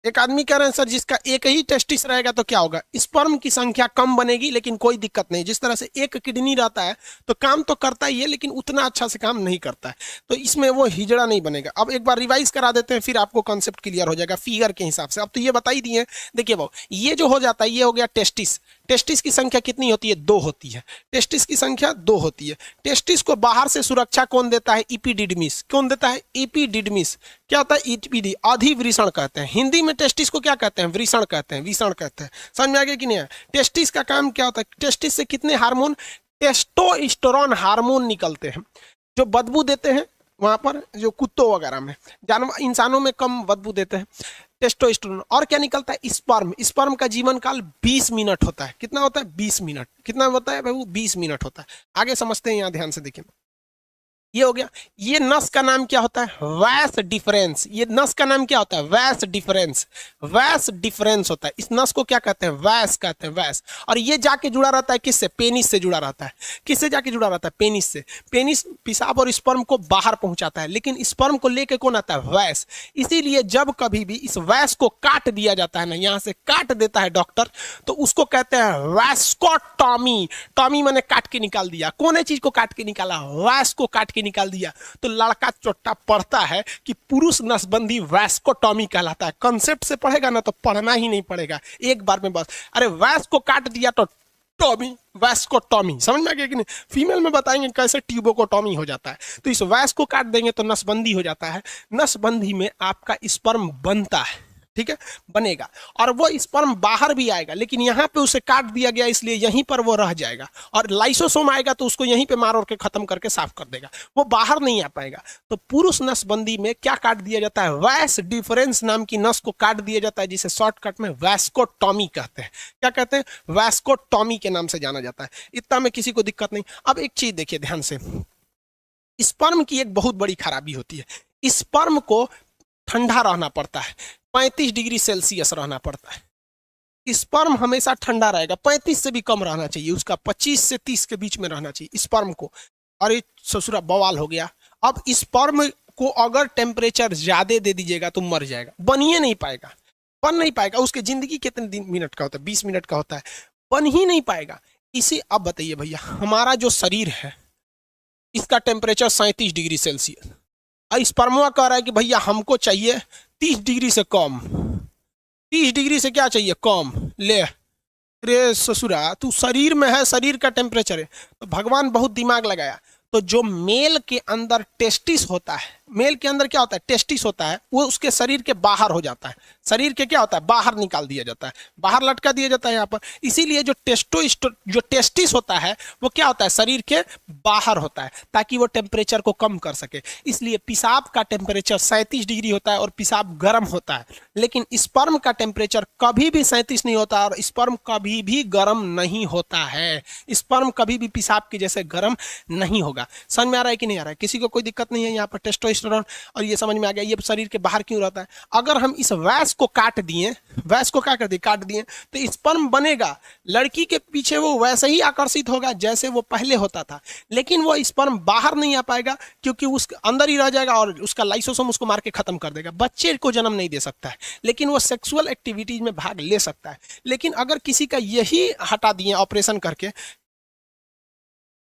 एक आदमी कह रहे हैं सर जिसका एक ही टेस्टिस रहेगा तो क्या होगा, स्पर्म की संख्या कम बनेगी लेकिन कोई दिक्कत नहीं। जिस तरह से एक किडनी रहता है तो काम तो करता ही है लेकिन उतना अच्छा से काम नहीं करता है, तो इसमें वो हिजड़ा नहीं बनेगा। अब एक बार रिवाइज करा देते हैं, फिर आपको कॉन्सेप्ट क्लियर हो जाएगा फिगर के हिसाब से। अब तो ये बता ही दिए, देखिए वो ये जो हो जाता है ये हो गया टेस्टिस। टेस्टिस की संख्या कितनी होती है, 2 होती है। टेस्टिस की संख्या 2 होती है। टेस्टिस को बाहर से सुरक्षा कौन देता है, इपिडिडमिस। कौन देता है, इपिडिडमिस। क्या होता है, ईपीडी, अधिवृषण कहते हैं। हिंदी में टेस्टिस को क्या कहते हैं, वृषण कहते हैं, विषण कहते हैं। समझ में आ गया कि नहीं? टेस्टिस का काम क्या होता है, टेस्टिस से कितने हार्मोन, टेस्टोस्टेरोन हार्मोन निकलते हैं जो बदबू देते हैं। वहां पर जो कुत्तों वगैरह में, जानवर, इंसानों में कम बदबू देते हैं टेस्टोस्टेरोन। और क्या निकलता है, स्पर्म। स्पर्म का जीवन काल 20 मिनट होता है। कितना होता है, 20 मिनट। कितना होता है भाई, 20 मिनट होता है। आगे समझते हैं, यहाँ ध्यान से देखिए। ये हो गया। ये नस का नाम क्या होता है, वैस डिफरेंस। ये नस का नाम क्या होता है, वैस डिफरेंस। वैस डिफरेंस होता है। इस नस को क्या कहते हैं, वैस कहते हैं, वैस। और ये जाके जुड़ा रहता है किससे, पेनिस से जुड़ा रहता है। किससे जाके जुड़ा रहता है, पेनिस से। पेनिस पेशाब और स्पर्म को बाहर पहुंचाता है, लेकिन स्पर्म को लेके कौन आता है, वैस। इसीलिए जब कभी भी इस वैस को काट दिया जाता है ना, यहां से काट देता है डॉक्टर, तो उसको कहते हैं वैस्कोटॉमी। टॉमी मैंने काट के निकाल दिया। कौन है चीज को काट के निकाला, वैस को काट निकाल दिया। तो लड़का चोट्टा पढ़ता है कि पुरुष नसबंदी वैस्कोटॉमी कहलाता है। कंसेप्ट से पढ़ेगा ना तो पढ़ना ही नहीं पड़ेगा, एक बार में बस। अरे वैस को काट दिया तो टॉमी, वैस्कोटॉमी। समझ में आ गया कि नहीं? फीमेल में बताएंगे कैसे ट्यूबोकोटॉमी हो जाता है। तो इस वैस को काट देंगे तो नसबंदी हो जाता है। नसबंदी में आपका स्पर्म बनता है, ठीक है, बनेगा। और वो स्पर्म बाहर भी आएगा, लेकिन यहाँ पे उसे काट दिया गया इसलिए यहीं पर वो रह जाएगा। और लाइसोसोम आएगा तो उसको यहीं पे मार और के खत्म करके साफ कर देगा, वो बाहर नहीं आ पाएगा। तो पुरुष नसबंदी में क्या काट दिया जाता है, वैस डिफरेंस नाम की नस को काट दिया जाता है, जिसे शॉर्टकट में वैस्कोटॉमी कहते हैं। क्या कहते हैं, वैस्कोटॉमी के नाम से जाना जाता है। इतना में किसी को दिक्कत नहीं। अब एक चीज देखिए ध्यान से, स्पर्म की एक बहुत बड़ी खराबी होती है, स्पर्म को ठंडा रहना पड़ता है, 35 डिग्री सेल्सियस रहना पड़ता है। स्पर्म हमेशा ठंडा रहेगा, 35 से भी कम रहना चाहिए उसका, 25 से 30 के बीच में रहना चाहिए स्पर्म को। और ये ससुरा बवाल हो गया। अब स्पर्म को अगर टेम्परेचर ज्यादा दे दीजिएगा तो मर जाएगा, बन ही नहीं पाएगा, बन नहीं पाएगा। उसकी जिंदगी कितने मिनट का होता है, 20 मिनट का होता है, बन ही नहीं पाएगा। इसे अब बताइए भैया, हमारा जो शरीर है इसका टेम्परेचर 37 डिग्री सेल्सियस, स्पर्मवा कह रहा है कि भैया हमको चाहिए 30 डिग्री से कम। 30 डिग्री से क्या चाहिए, कम। ले रे ससुरा, तू शरीर में है, शरीर का टेम्परेचर है। तो भगवान बहुत दिमाग लगाया। तो जो मेल के अंदर टेस्टिस होता है, मेल के अंदर क्या होता है, टेस्टिस होता है, वो उसके शरीर के बाहर हो जाता है। शरीर के क्या होता है, बाहर निकाल दिया जाता है, बाहर लटका दिया जाता है यहाँ पर। इसीलिए जो जो टेस्टिस होता है वो क्या होता है, शरीर के बाहर होता है, ताकि वो टेम्परेचर को कम कर सके। इसलिए पेशाब का टेम्परेचर 37 डिग्री होता है और पेशाब गर्म होता है। लेकिन स्पर्म का टेम्परेचर कभी भी 37 नहीं होता और स्पर्म कभी भी गर्म नहीं होता है। स्पर्म कभी भी पेशाब के जैसे गर्म नहीं होगा। समझ में आ रहा है कि नहीं आ रहा है? किसी को कोई दिक्कत नहीं है यहाँ पर टेस्टोस्टेरोन। और ये समझ में आ गया ये शरीर के बाहर क्यों रहता है। अगर हम इस वैस को काट दिए, वैस को क्या कर दिए, काट दिए, तो स्पर्म बनेगा, लड़की के पीछे वो वैसे ही आकर्षित होगा जैसे वो पहले होता था। लेकिन वो स्पर्म बाहर नहीं आ पाएगा क्योंकि उसके अंदर ही रह जाएगा और उसका लाइसोसोम उसको मार के खत्म कर देगा। बच्चे को जन्म नहीं दे सकता है, लेकिन वो सेक्सुअल एक्टिविटीज में भाग ले सकता है। लेकिन अगर किसी का यही हटा दिए ऑपरेशन करके,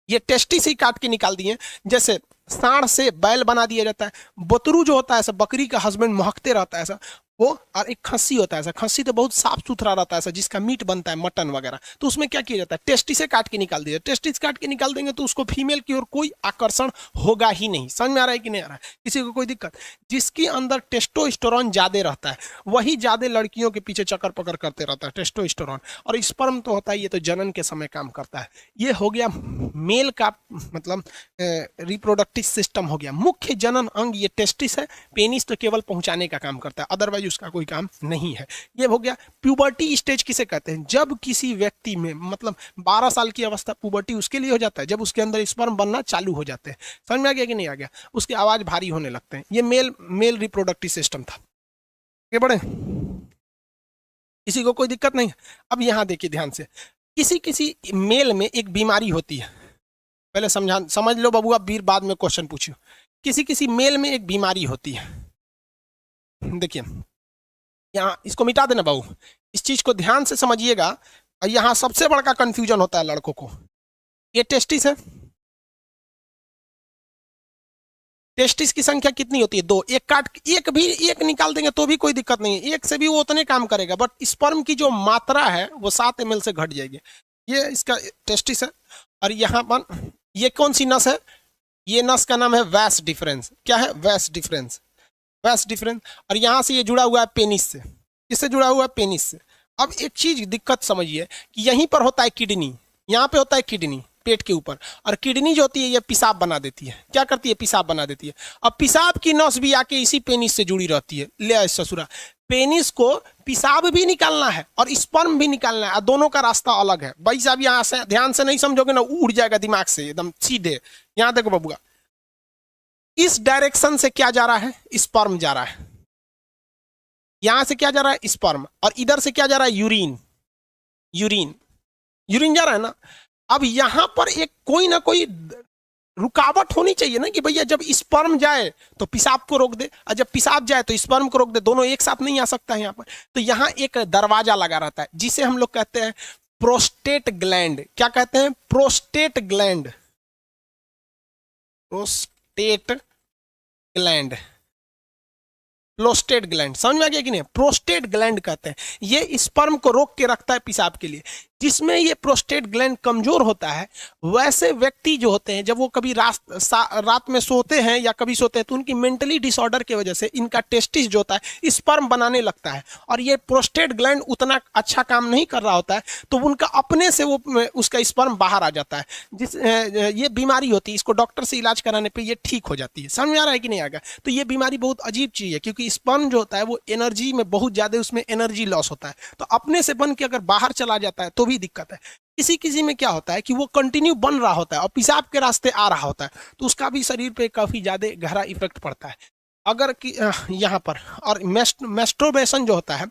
ये टेस्टिस ही काट के निकाल दिए, जैसे सांड से बैल बना दिया जाता है, बतरू जो होता है ऐसा बकरी का हस्बैंड महकते रहता है ऐसा वो, और एक खस्सी होता है ऐसा, खस्सी तो बहुत साफ सुथरा रहता है ऐसा, जिसका मीट बनता है मटन वगैरह, तो उसमें क्या किया जाता है, टेस्टिस से काट के निकाल दिया। टेस्टिस काट के निकाल देंगे तो उसको फीमेल की ओर कोई आकर्षण होगा ही नहीं। समझ में आ रहा है कि नहीं आ रहा है? किसी को कोई दिक्कत? जिसके अंदर टेस्टोस्टेरोन ज्यादा रहता है वही ज्यादा लड़कियों के पीछे चक्कर पकड़ करते रहता है, टेस्टोस्टेरोन। और स्पर्म तो होता है, ये तो जनन के समय काम करता है। ये हो गया मेल का मतलब रिप्रोडक्टिव सिस्टम हो गया। मुख्य जनन अंग ये टेस्टिस है, पेनिस तो केवल पहुंचाने का काम करता है, अदरवाइज उसका कोई काम नहीं है। ये हो गया। प्यूबर्टी स्टेज किसे कहते हैं? जब किसी व्यक्ति में मतलब 12 साल की अवस्था, पुबर्टी उसके लिए हो जाता है जब उसके अंदर स्पर्म बनना चालू हो जाते हैं। समझ में आ गया कि नहीं आ गया? उसकी आवाज भारी होने लगते हैं। ये मेल रिप्रोडक्टिव सिस्टम था। आगे बढ़े, किसी को कोई दिक्कत नहीं? अब यहां देखिए ध्यान से, किसी मेल में एक बीमारी होती है, पहले समझ लो बबुआ, बीर बाद में क्वेश्चन पूछियो। किसी मेल में एक बीमारी होती है। देखिए यहाँ इसको मिटा देना बाबू, इस चीज को ध्यान से समझिएगा। और यहाँ सबसे बड़ा कंफ्यूजन होता है लड़कों को। ये टेस्टिस है, टेस्टिस की संख्या कितनी होती है? दो। एक काट, एक निकाल देंगे तो भी कोई दिक्कत नहीं है, एक से भी वो उतने काम करेगा, बट स्पर्म की जो मात्रा है वो 7 ml से घट जाएगी। ये इसका टेस्टिस है। और यहाँ पर ये कौन सी नस है? ये नस का नाम है वैस डिफरेंस। क्या है? वैस डिफरेंस, वैस डिफरेंस। और यहाँ से ये जुड़ा हुआ है पेनिस से। किससे जुड़ा हुआ है? पेनिस से। अब एक चीज दिक्कत समझिए कि यहीं पर होता है किडनी, यहाँ पे होता है किडनी पेट के ऊपर, और किडनी जो होती है ये पेशाब बना देती है। क्या करती है? पेशाब बना देती है। अब पेशाब की नस भी आके इसी पेनिस से जुड़ी रहती है। ले ससुरा, पेनिस को पेशाब भी निकालना है और स्पर्म भी निकालना है, दोनों का रास्ता अलग है। भाई साहब यहाँ से ध्यान से नहीं समझोगे ना, उड़ जाएगा दिमाग से एकदम सीधे। यहाँ देखो बबुआ, इस डायरेक्शन से क्या जा रहा है? स्पर्म जा रहा है। यहां से क्या जा रहा है? स्पर्म। और इधर से क्या जा रहा है? यूरिन। यूरिन, यूरिन जा रहा है ना। अब यहां पर एक कोई ना कोई रुकावट होनी चाहिए ना, कि भैया जब स्पर्म जाए तो पेशाब को रोक दे, और जब पेशाब जाए तो स्पर्म को रोक दे। दोनों एक साथ नहीं आ सकता है यहाँ पर। तो यहाँ एक दरवाजा लगा रहता है जिसे हम लोग कहते हैं प्रोस्टेट ग्लैंड। क्या कहते हैं? Prostate gland. Prostate gland, prostate gland. समझ में आ गया कि नहीं? प्रोस्टेट ग्लैंड कहते हैं। ये स्पर्म को रोक के रखता है पेशाब के लिए। जिसमें ये प्रोस्टेट ग्लैंड कमजोर होता है, वैसे व्यक्ति जो होते हैं, जब वो कभी रात में सोते हैं या कभी सोते हैं, तो उनकी मेंटली डिसऑर्डर की वजह से इनका टेस्टिस जो होता है स्पर्म बनाने लगता है, और ये प्रोस्टेट ग्लैंड उतना अच्छा काम नहीं कर रहा होता है, तो उनका अपने से वो उसका स्पर्म बाहर आ जाता है। ये बीमारी होती है, इसको डॉक्टर से इलाज कराने पर ये ठीक हो जाती है। समझ में आ रहा है कि नहीं आएगा? तो ये बीमारी बहुत अजीब चीज है, क्योंकि स्पर्म जो होता है वो एनर्जी में बहुत ज्यादा, उसमें एनर्जी लॉस होता है। तो अपने से बन के अगर बाहर चला जाता है तो भी दिक्कत है। किसी किसी में क्या होता है कि वो कंटिन्यू बन रहा होता है और पेशाब के रास्ते आ रहा होता है, तो उसका भी शरीर पे काफी ज्यादा गहरा इफेक्ट पड़ता है। अगर कि यहाँ पर, और मेस्टरबेशन जो होता है,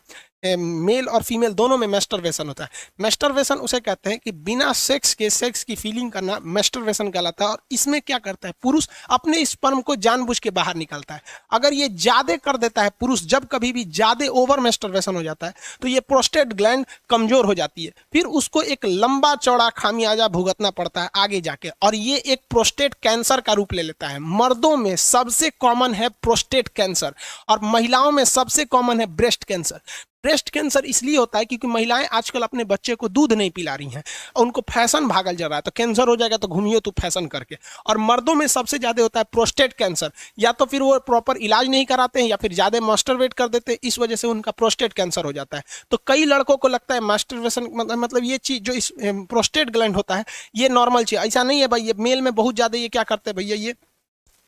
मेल और फीमेल दोनों में मेस्टरबेशन होता है। मेस्टरबेशन उसे कहते हैं कि बिना सेक्स के सेक्स की फीलिंग करना मेस्टरबेशन कहलाता है। और इसमें क्या करता है? पुरुष अपने स्पर्म को जानबूझ के बाहर निकालता है। अगर ये ज्यादा कर देता है पुरुष, जब कभी भी ज्यादा ओवर मेस्टरबेशन हो जाता है, तो ये प्रोस्टेट ग्लैंड कमजोर हो जाती है। फिर उसको एक लंबा चौड़ा खामियाजा भुगतना पड़ता है आगे जाके, और ये एक प्रोस्टेट कैंसर का रूप ले लेता है। मर्दों में सबसे कॉमन है प्रोस्टेट कैंसर, और महिलाओं में सबसे कॉमन है ब्रेस्ट कैंसर। ब्रेस्ट कैंसर इसलिए होता है क्योंकि महिलाएं आजकल अपने बच्चे को दूध नहीं पिला रही हैं, उनको फैशन भागल जा रहा है, तो कैंसर हो जाएगा तो घूमिए तो फैशन करके। और मर्दों में सबसे ज्यादा होता है प्रोस्टेट कैंसर, या तो फिर वो प्रॉपर इलाज नहीं कराते हैं, या फिर ज्यादा मास्टरबेट कर देते हैं, इस वजह से उनका प्रोस्टेट कैंसर हो जाता है। तो कई लड़कों को लगता है मास्टरबेशन मतलब ये चीज जो इस प्रोस्टेट ग्लैंड होता है ये नॉर्मल चीज, ऐसा नहीं है भाई। ये मेल में बहुत ज्यादा ये क्या करते हैं भैया, ये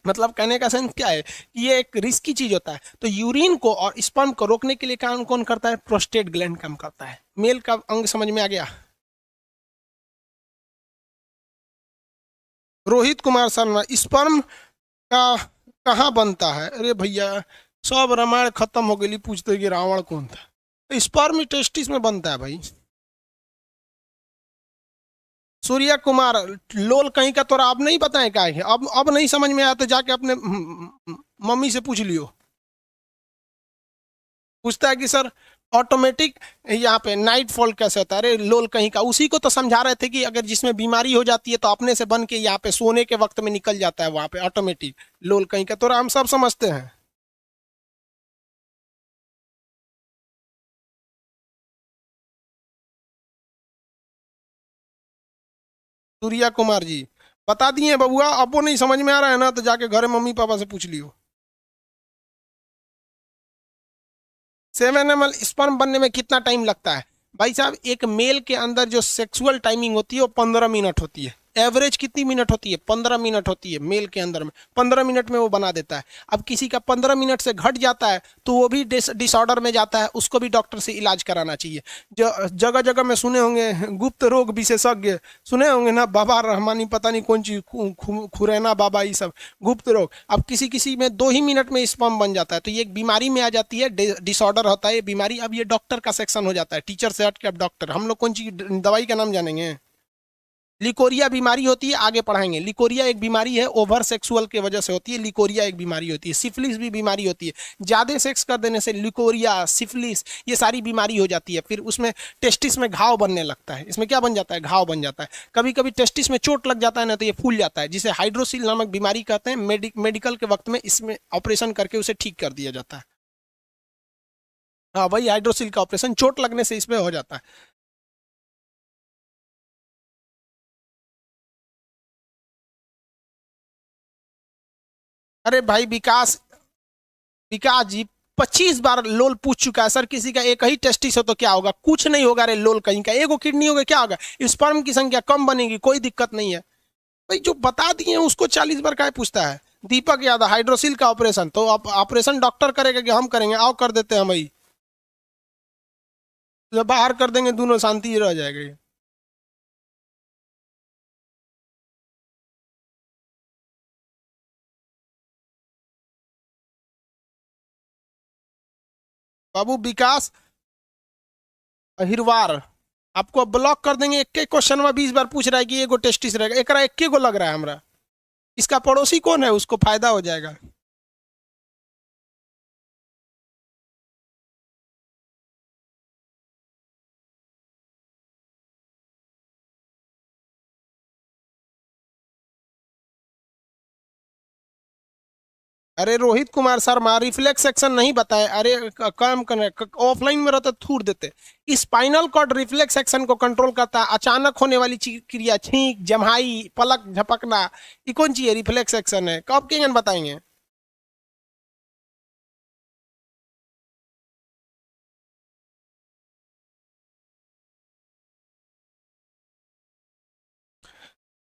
मतलब कहने का सेंस क्या है कि ये एक रिस्की चीज होता है। तो यूरिन को और स्पर्म को रोकने के लिए काम कौन करता है? प्रोस्टेट ग्लैंड काम करता है। मेल का अंग समझ में आ गया? रोहित कुमार शर्मा, स्पर्म का कहाँ बनता है? अरे भैया सब रामायण खत्म हो गई, पूछते कि रावण कौन था। स्पर्म टेस्टिस में बनता है भाई। सूर्या कुमार, लोल कहीं का तोरा अब नहीं पता है क्या है? अब नहीं समझ में आया तो जाके अपने मम्मी से पूछ लियो। पूछता है कि सर ऑटोमेटिक यहाँ पे नाइट फॉल कैसे होता है? अरे लोल कहीं का, उसी को तो समझा रहे थे कि अगर जिसमें बीमारी हो जाती है तो अपने से बन के यहाँ पे सोने के वक्त में निकल जाता है वहां पे ऑटोमेटिक। लोल कहीं का तोरा हम सब समझते हैं। सूर्या कुमार जी बता दिए बबुआ, अब वो नहीं समझ में आ रहा है ना, तो जाके घर मम्मी पापा से पूछ लियो। 7 ml स्पर्म बनने में कितना टाइम लगता है? भाई साहब एक मेल के अंदर जो सेक्सुअल टाइमिंग होती है वो 15 मिनट होती है। एवरेज कितनी मिनट होती है? 15 मिनट होती है मेल के अंदर में। 15 मिनट में वो बना देता है। अब किसी का 15 मिनट से घट जाता है तो वो भी डिसऑर्डर में जाता है, उसको भी डॉक्टर से इलाज कराना चाहिए। जो जगह जगह में सुने होंगे गुप्त रोग विशेषज्ञ, सुने होंगे ना, बाबा रहमानी पता नहीं कौन चीज, खुरैना बाबा, ये सब गुप्त रोग। अब किसी किसी में 2 ही मिनट में स्पर्म बन जाता है, तो ये एक बीमारी में आ जाती है, डिसऑर्डर होता है ये बीमारी। अब ये डॉक्टर का सेक्शन हो जाता है, टीचर से हट के अब डॉक्टर। हम लोग कौन सी दवाई का नाम जानेंगे? लिकोरिया बीमारी होती है, आगे पढ़ाएंगे। लिकोरिया एक बीमारी है, ओवर सेक्सुअल की वजह से होती है। लिकोरिया एक बीमारी होती है। सिफिलिस भी बीमारी होती है, ज्यादा सेक्स कर देने से लिकोरिया, सिफिलिस, ये सारी बीमारी हो जाती है। फिर उसमें टेस्टिस में घाव बनने लगता है। इसमें क्या बन जाता है? घाव बन जाता है। कभी कभी टेस्टिस में चोट लग जाता है ना, तो ये फूल जाता है, जिसे हाइड्रोसिल नामक बीमारी कहते हैं। मेडिकल के वक्त में इसमें ऑपरेशन करके उसे ठीक कर दिया जाता है। हाँ, वही हाइड्रोसिल का ऑपरेशन, चोट लगने से इसमें हो जाता है। अरे भाई विकास, विकास जी 25 बार लोल पूछ चुका है सर। किसी का एक ही टेस्टिस हो तो क्या होगा? कुछ नहीं होगा रे लोल, कहीं का एगो किडनी होगा क्या होगा? स्पर्म की संख्या कम बनेगी, कोई दिक्कत नहीं है। भाई जो बता दिए हैं उसको 40 बार क्या पूछता है? दीपक यादव, हाइड्रोसिल का ऑपरेशन तो आप ऑपरेशन डॉक्टर करेगा कि हम करेंगे? आओ कर देते हैं भाई, जब बाहर कर देंगे दोनों शांति रह जाएगी। बाबू विकास अहिरवार, आपको ब्लॉक कर देंगे। एक एक क्वेश्चन में 20 बार पूछ रहा है कि एगो टेस्टिस रहेगा, एक एक गो लग रहा है हमरा। इसका पड़ोसी कौन है, उसको फायदा हो जाएगा। अरे रोहित कुमार शर्मा, रिफ्लेक्स एक्शन नहीं बताए। अरे काम करने ऑफलाइन में रहते थूर देते। स्पाइनल कॉर्ड रिफ्लेक्स एक्शन को कंट्रोल करता है। अचानक होने वाली क्रिया, छींक, जम्हाई, पलक झपकना, ये कौन सी है? रिफ्लेक्स एक्शन है। कब के बताएंगे?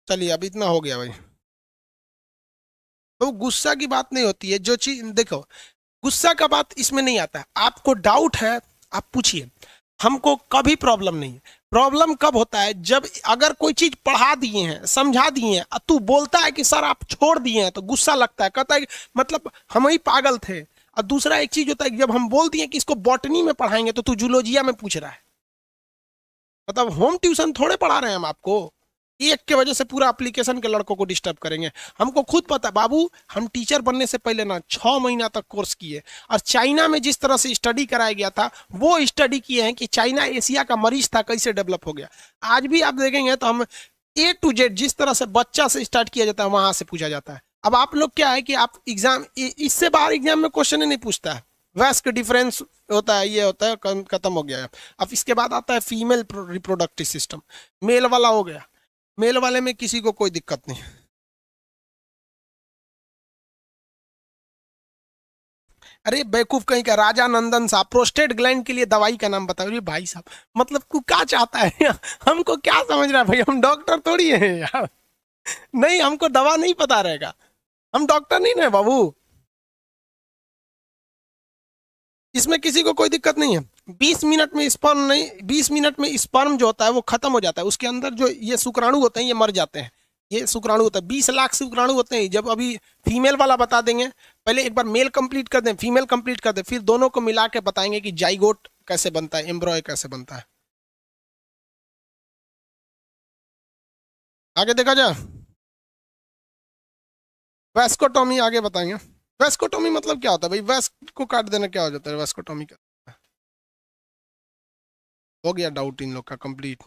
चलिए अब इतना हो गया भाई। तो गुस्सा की बात नहीं होती है, जो चीज देखो, गुस्सा का बात इसमें नहीं आता है। आपको डाउट है, आप पूछिए, हमको कभी प्रॉब्लम नहीं है। प्रॉब्लम कब होता है? जब अगर कोई चीज पढ़ा दिए हैं, समझा दिए हैं, तू बोलता है कि सर आप छोड़ दिए हैं, तो गुस्सा लगता है, कहता है कि मतलब हम ही पागल थे। और दूसरा एक चीज होता है कि जब हम बोल दिए कि इसको बॉटनी में पढ़ाएंगे, तो तू जूलॉजिया में पूछ रहा है। मतलब होम ट्यूशन थोड़े पढ़ा रहे हैं हम आपको। एक के वजह से पूरा एप्लीकेशन के लड़कों को डिस्टर्ब करेंगे। हमको खुद पता बाबू, हम टीचर बनने से पहले ना 6 महीना तक कोर्स किए, और चाइना में जिस तरह से स्टडी कराया गया था, वो स्टडी किए हैं कि चाइना एशिया का मरीज था, कैसे डेवलप हो गया। आज भी आप देखेंगे तो हम A to Z जिस तरह से बच्चा से स्टार्ट किया जाता है, वहां से पूछा जाता है। अब आप लोग क्या है कि आप एग्जाम, इससे बाहर एग्जाम में क्वेश्चन ही नहीं पूछता है। वैस्क डिफरेंस होता है, ये होता है, खत्म हो गया है। अब इसके बाद आता है फीमेल रिप्रोडक्टिव सिस्टम। मेल वाला हो गया, मेल वाले में किसी को कोई दिक्कत नहीं। अरे बेवकूफ कहीं का, राजा नंदन साहब प्रोस्टेट ग्लैंड के लिए दवाई का नाम बताओ। अरे भाई साहब, मतलब तू क्या चाहता है? हमको क्या समझ रहा है भाई? हम डॉक्टर थोड़ी है यार। नहीं, हमको दवा नहीं पता रहेगा, हम डॉक्टर नहीं ना बाबू। इसमें किसी को कोई दिक्कत नहीं है। 20 मिनट में स्पर्म नहीं, 20 मिनट में स्पर्म जो होता है वो खत्म हो जाता है। उसके अंदर जो ये शुक्राणु होते हैं ये मर जाते हैं। ये शुक्राणु होता है, 20 लाख शुक्राणु होते हैं। जब अभी फीमेल वाला बता देंगे, पहले एक बार मेल कंप्लीट कर दें, फीमेल कंप्लीट कर दें, फिर दोनों को मिला के बताएंगे कि जाइगोट कैसे बनता है, एम्ब्रॉय कैसे बनता है। आगे देखा जाए, वेस्कोटॉमी आगे बताएंगे। वेस्कोटॉमी मतलब क्या होता है भाई? वेस्क को काट देना क्या हो जाता है वेस्कोटॉमी का? हो गया डाउट इन लोग का कंप्लीट।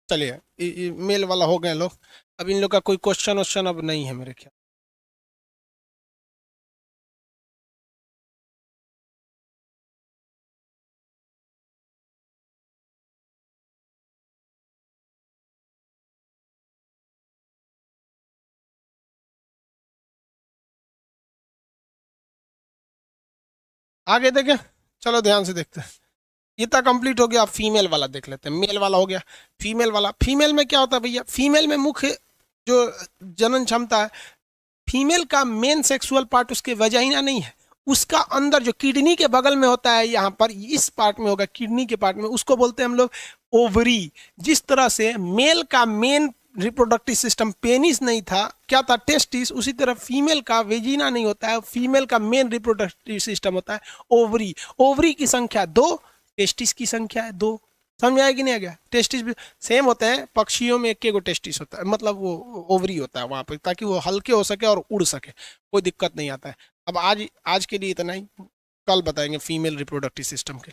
चलिए मेल वाला हो गए लोग। अब इन लोग का कोई क्वेश्चन वोश्चन अब नहीं है मेरे ख्याल। आगे देखें, चलो ध्यान से देखते हैं। ये तो कंप्लीट हो गया। अब फीमेल वाला देख लेते हैं। मेल वाला हो गया, फीमेल वाला। फीमेल में क्या होता है भैया? फीमेल में मुख्य जो जनन क्षमता है, फीमेल का मेन सेक्सुअल पार्ट उसके वजाइना नहीं है, उसका अंदर जो किडनी के बगल में होता है, यहाँ पर इस पार्ट में होगा, किडनी के पार्ट में, उसको बोलते हैं हम लोग ओवरी। जिस तरह से मेल का मेन रिप्रोडक्टिव सिस्टम पेनिस नहीं था, क्या था, टेस्टिस। उसी तरह फीमेल का वेजिना नहीं होता है, फीमेल का मेन रिप्रोडक्टिव सिस्टम होता है ओवरी। ओवरी की संख्या 2, टेस्टिस की संख्या है 2। समझ में आया कि नहीं आ गया? टेस्टिस भी सेम होते हैं, पक्षियों में एक टेस्टिस होता है, मतलब वो ओवरी होता है वहां पे, ताकि वो हल्के हो सके और उड़ सके, कोई दिक्कत नहीं आता है। अब आज के लिए इतना ही, कल बताएंगे फीमेल रिप्रोडक्टिव सिस्टम के।